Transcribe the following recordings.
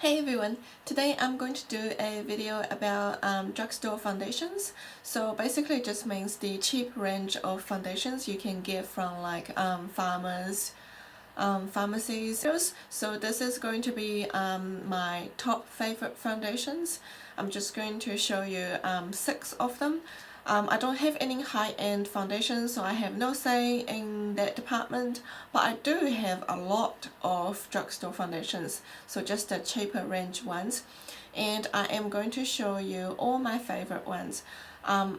Hey everyone, today I'm going to do a video about drugstore foundations. So basically it just means the cheap range of foundations you can get from like pharmacies. So this is going to be my top favorite foundations. I'm just going to show you 6 of them. I don't have any high-end foundations, so I have no say in that department, but I do have a lot of drugstore foundations, so just the cheaper range ones, and I am going to show you all my favorite ones. I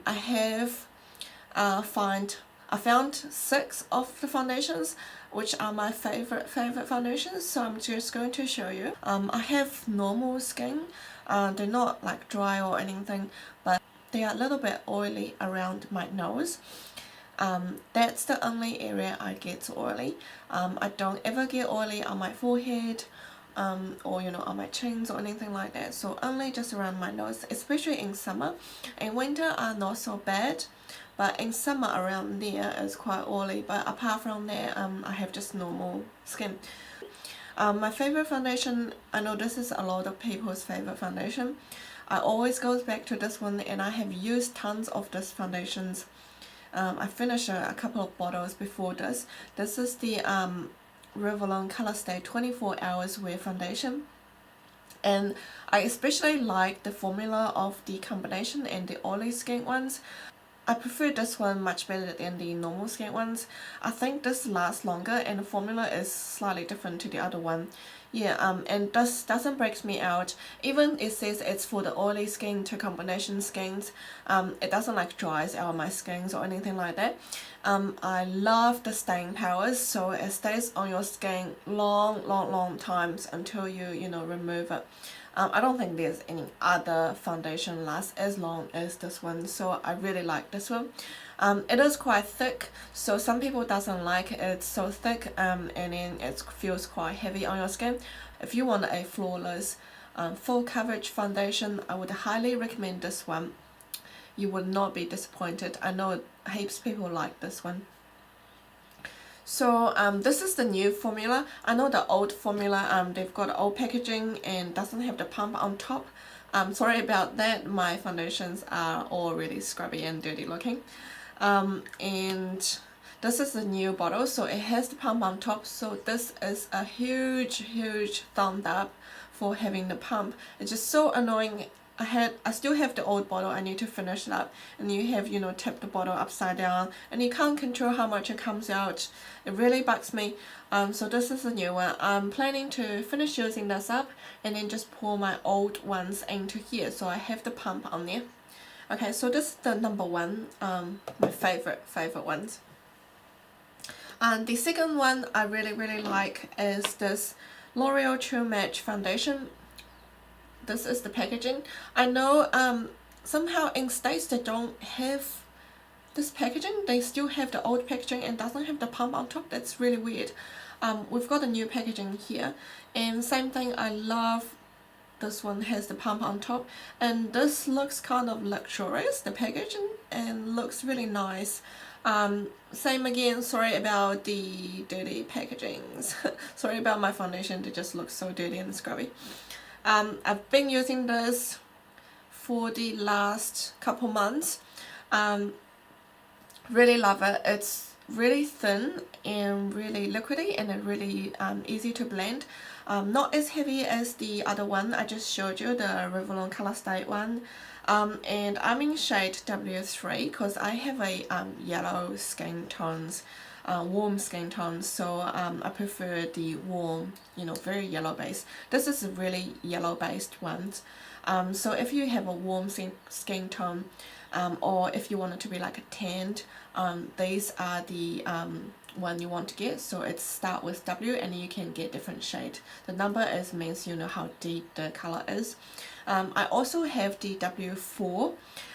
found 6 of the foundations which are my favorite foundations, so I'm just going to show you. I have normal skin, they're not like dry or anything, but they are a little bit oily around my nose. That's the only area I get oily. I don't ever get oily on my forehead or on my chins or anything like that, so only just around my nose, especially in summer. In winter are not so bad, but in summer around there is quite oily, but apart from that I have just normal skin. My favorite foundation, I know this is a lot of people's favorite foundation. I always goes back to this one, and I have used tons of this foundations. I finished a couple of bottles before this. This is the Revlon Color Stay 24 Hours Wear Foundation. And I especially like the formula of the combination and the oily skin ones. I prefer this one much better than the normal skin ones. I think this lasts longer and the formula is slightly different to the other one. Yeah, and this doesn't break me out. Even it says it's for the oily skin to combination skins, it doesn't like dries out my skins or anything like that. I love the staying powers, so it stays on your skin long times until you remove it. I don't think there's any other foundation lasts as long as this one, so I really like this one. It is quite thick, so some people doesn't like it's so thick, and then it feels quite heavy on your skin. If you want a flawless full coverage foundation, I would highly recommend this one. You would not be disappointed. I know heaps of people like this one. So this is the new formula. I know the old formula, they've got old packaging and doesn't have the pump on top. Sorry about that, my foundations are all really scrubby and dirty looking. And this is the new bottle, so it has the pump on top, so this is a huge thumb up for having the pump. It's just so annoying. I still have the old bottle. I need to finish it up, and you have tip the bottle upside down and you can't control how much it comes out. It really bugs me. So this is the new one. I'm planning to finish using this up and then just pour my old ones into here, so I have the pump on there. Okay, so this is the number one, my favorite ones. And the second one I really like is this L'Oreal True Match foundation. This is the packaging. I know somehow in States they don't have this packaging. They still have the old packaging and doesn't have the pump on top. That's really weird. We've got the new packaging here, and same thing, I love this one has the pump on top, and this looks kind of luxurious, the packaging, and looks really nice. Same again, sorry about the dirty packagings. Sorry about my foundation, it just looks so dirty and scrubby. I've been using this for the last couple months. Really love it. It's really thin and really liquidy, and it's really easy to blend. Not as heavy as the other one I just showed you, the Revlon Color Stay one. And I'm in shade W3 because I have a yellow skin tones, warm skin tones, so I prefer the warm, very yellow base. This is a really yellow based one. So if you have a warm skin tone, or if you want it to be like a tanned, these are the one you want to get. So it's start with W and you can get different shade. The number is means how deep the color is. I also have the W4,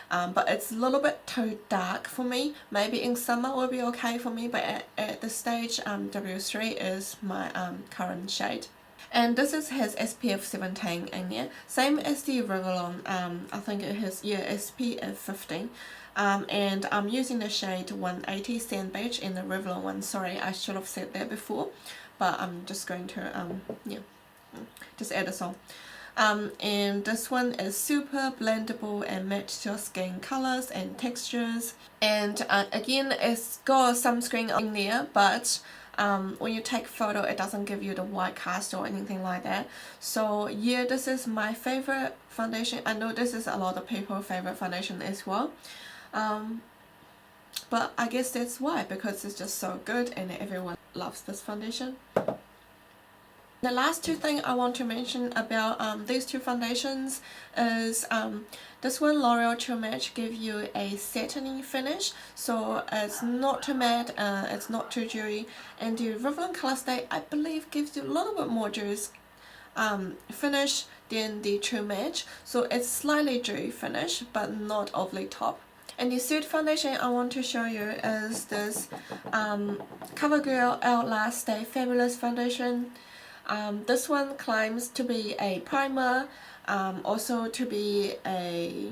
but it's a little bit too dark for me. Maybe in summer will be okay for me, but at this stage W3 is my current shade. And this has SPF 17 in there, same as the Revlon. I think it has SPF 15. And I'm using the shade 180 Sand Beige in the Revlon one. Sorry, I should have said that before, but I'm just going to just add a song. And this one is super blendable and matches your skin colors and textures. And again, it's got sunscreen in there, but when you take photo, it doesn't give you the white cast or anything like that. So yeah, this is my favorite foundation. I know this is a lot of people's favorite foundation as well. But I guess that's why, because it's just so good and everyone loves this foundation. The last two things I want to mention about these two foundations is this one, L'Oreal True Match, give you a satiny finish, so it's not too matte, it's not too dewy, and the Revlon Color Stay, I believe, gives you a little bit more dewy finish than the True Match, so it's slightly dewy finish but not overly top. And the third foundation I want to show you is this CoverGirl Outlast Stay Fabulous foundation. This one claims to be a primer, also to be a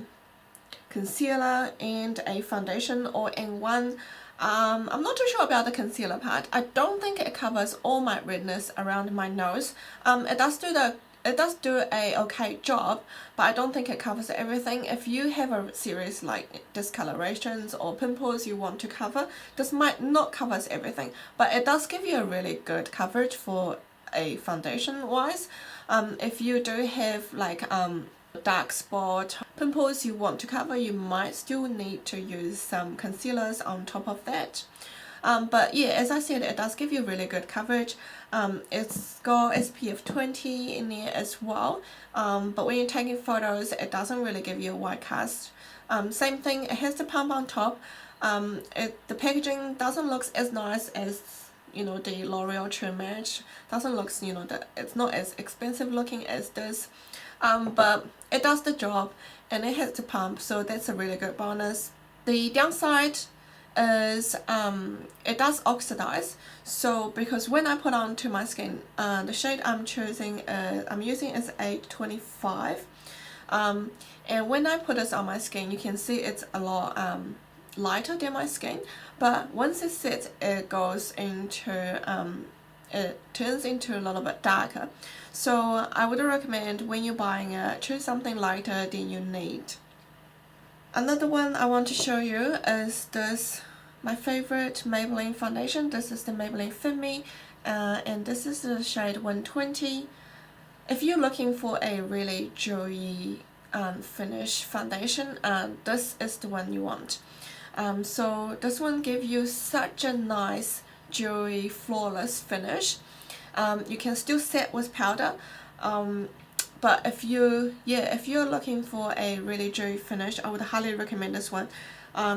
concealer and a foundation all in one. I'm not too sure about the concealer part. I don't think it covers all my redness around my nose. It does do a okay job, but I don't think it covers everything. If you have a serious like discolorations or pimples you want to cover, this might not cover everything, but it does give you a really good coverage for a foundation wise. If you do have like dark spot pimples you want to cover, you might still need to use some concealers on top of that. But yeah, as I said, it does give you really good coverage. It's got SPF 20 in there as well, but when you're taking photos it doesn't really give you a white cast. Same thing, it has the pump on top. The packaging doesn't look as nice as, you know, the L'Oreal True Match. Doesn't look, you know, it's not as expensive looking as this, but it does the job and it has the pump, so that's a really good bonus. The downside is it does oxidize, so because when I put onto my skin, the shade I'm using is 825, and when I put this on my skin you can see it's a lot lighter than my skin, but once it sets it goes into it turns into a little bit darker. So I would recommend when you're buying it, choose something lighter than you need. Another one I want to show you is this, my favorite Maybelline foundation. This is the Maybelline Fit Me, and this is the shade 120. If you're looking for a really dewy finish foundation, this is the one you want. So this one gives you such a nice dewy flawless finish. You can still set with powder, but if you're looking for a really dewy finish, I would highly recommend this one.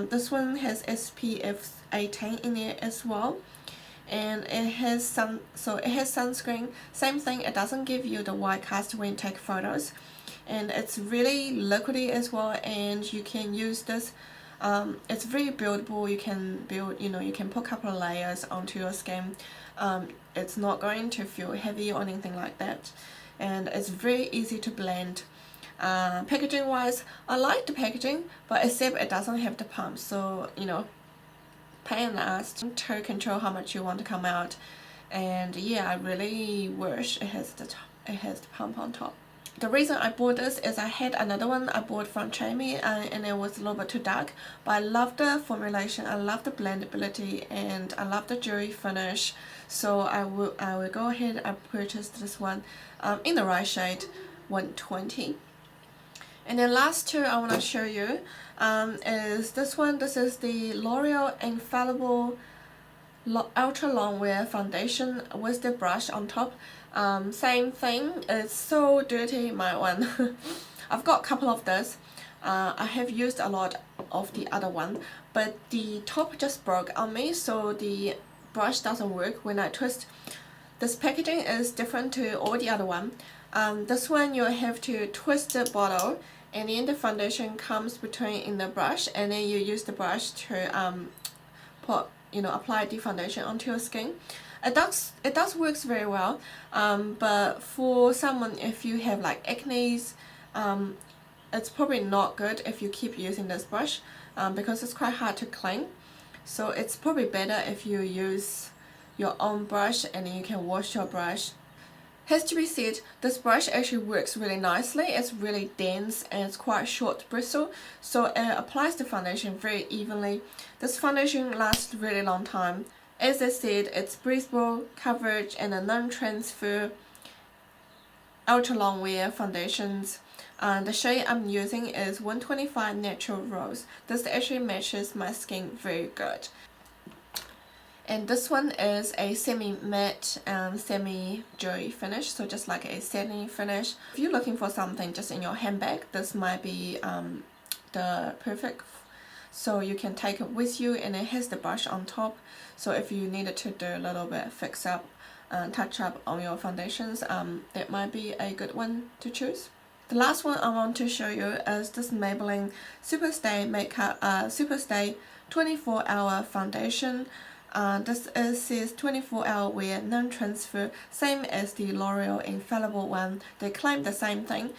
This one has SPF 18 in it as well, and it has sunscreen. Same thing, it doesn't give you the white cast when you take photos, and it's really liquidy as well, and you can use this. It's very buildable. You can build, you can put a couple of layers onto your skin. It's not going to feel heavy or anything like that, and it's very easy to blend. Packaging wise, I like the packaging, but except it doesn't have the pump, so pain in the ass to control how much you want to come out. And yeah, I really wish it has the pump on top. The reason I bought this is I had another one I bought from Jamie, and it was a little bit too dark, but I love the formulation, I love the blendability, and I love the dewy finish, so I will go ahead and purchase this one in the right shade, 120. And then last two I want to show you is this one. This is the L'Oreal Infallible Ultra Long Wear Foundation with the brush on top. Same thing, it's so dirty, my one. I've got a couple of this. I have used a lot of the other one, but the top just broke on me, so the brush doesn't work when I twist. This packaging is different to all the other one. This one you have to twist the bottle, and then the foundation comes between in the brush, and then you use the brush to apply the foundation onto your skin. It does works very well, but for someone, if you have like acne, it's probably not good if you keep using this brush, because it's quite hard to clean. So it's probably better if you use your own brush, and then you can wash your brush Has to be said, this brush actually works really nicely. It's really dense and it's quite short bristle, so it applies the foundation very evenly. This foundation lasts a really long time. As I said, it's breathable coverage and a non-transfer ultra long wear foundations. The shade I'm using is 125 Natural Rose. This actually matches my skin very good. And this one is a semi-matte, semi-dewy finish, so just like a satin finish. If you're looking for something just in your handbag, this might be the perfect. So you can take it with you, and it has the brush on top. So if you needed to do a little bit fix up and touch up on your foundations, that might be a good one to choose. The last one I want to show you is this Maybelline Superstay Makeup Superstay 24-hour foundation. This says 24-hour wear, non-transfer, same as the L'Oreal Infallible one. They claim the same thing.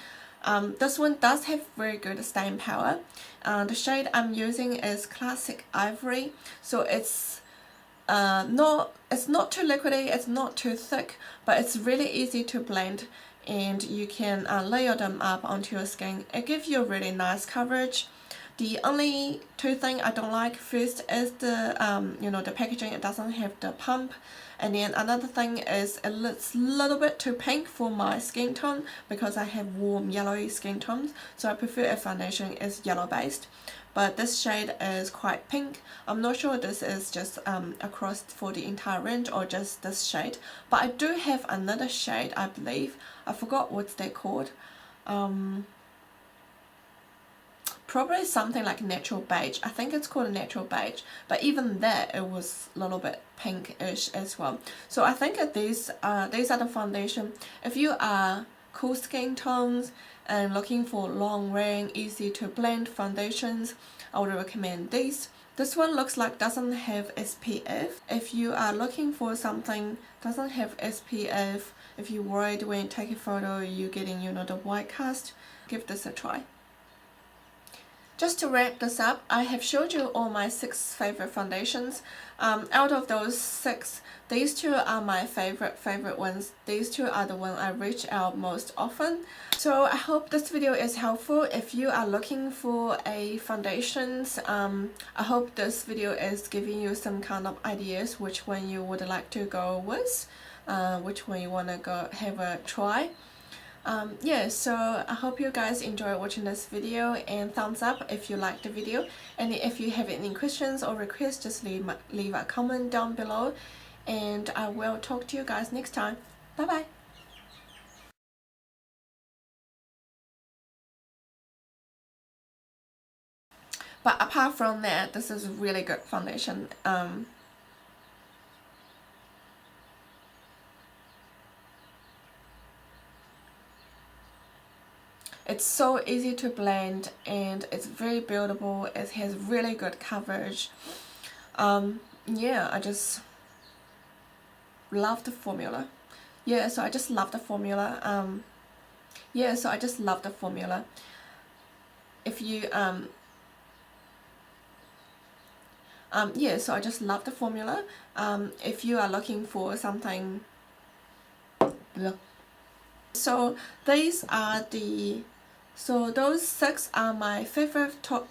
This one does have very good staying power. The shade I'm using is Classic Ivory, so it's not too liquidy, it's not too thick, but it's really easy to blend, and you can layer them up onto your skin. It gives you really nice coverage. The only two things I don't like, first is the the packaging. It doesn't have the pump, and then another thing is it's a little bit too pink for my skin tone because I have warm yellowy skin tones, so I prefer a foundation is yellow based. But this shade is quite pink. I'm not sure this is just across for the entire range or just this shade, but I do have another shade, I believe. I forgot what they're called. Probably something like natural beige. I think it's called a natural beige, but even that, it was a little bit pinkish as well. So I think that these are the foundation. If you are cool skin tones and looking for long wearing, easy to blend foundations, I would recommend these. This one looks like doesn't have SPF. If you are looking for something doesn't have SPF, if you're worried when you take a photo you're getting the white cast, give this a try. Just to wrap this up, I have showed you all my 6 favorite foundations. Out of those 6, these 2 are my favorite ones. These 2 are the ones I reach out most often. So I hope this video is helpful. If you are looking for a foundations, I hope this video is giving you some kind of ideas which one you would like to go with, which one you want to go have a try. Yeah, so I hope you guys enjoy watching this video, and thumbs up if you liked the video, and if you have any questions or requests, just leave a comment down below, and I will talk to you guys next time. Bye bye. But apart from that, this is a really good foundation. It's so easy to blend and it's very buildable. It has really good coverage. Yeah, I just love the formula. Yeah, so I just love the formula. Yeah, so I just love the formula. If you yeah, so I just love the formula. If you are looking for something, so these are the, so those 6 are my favorite top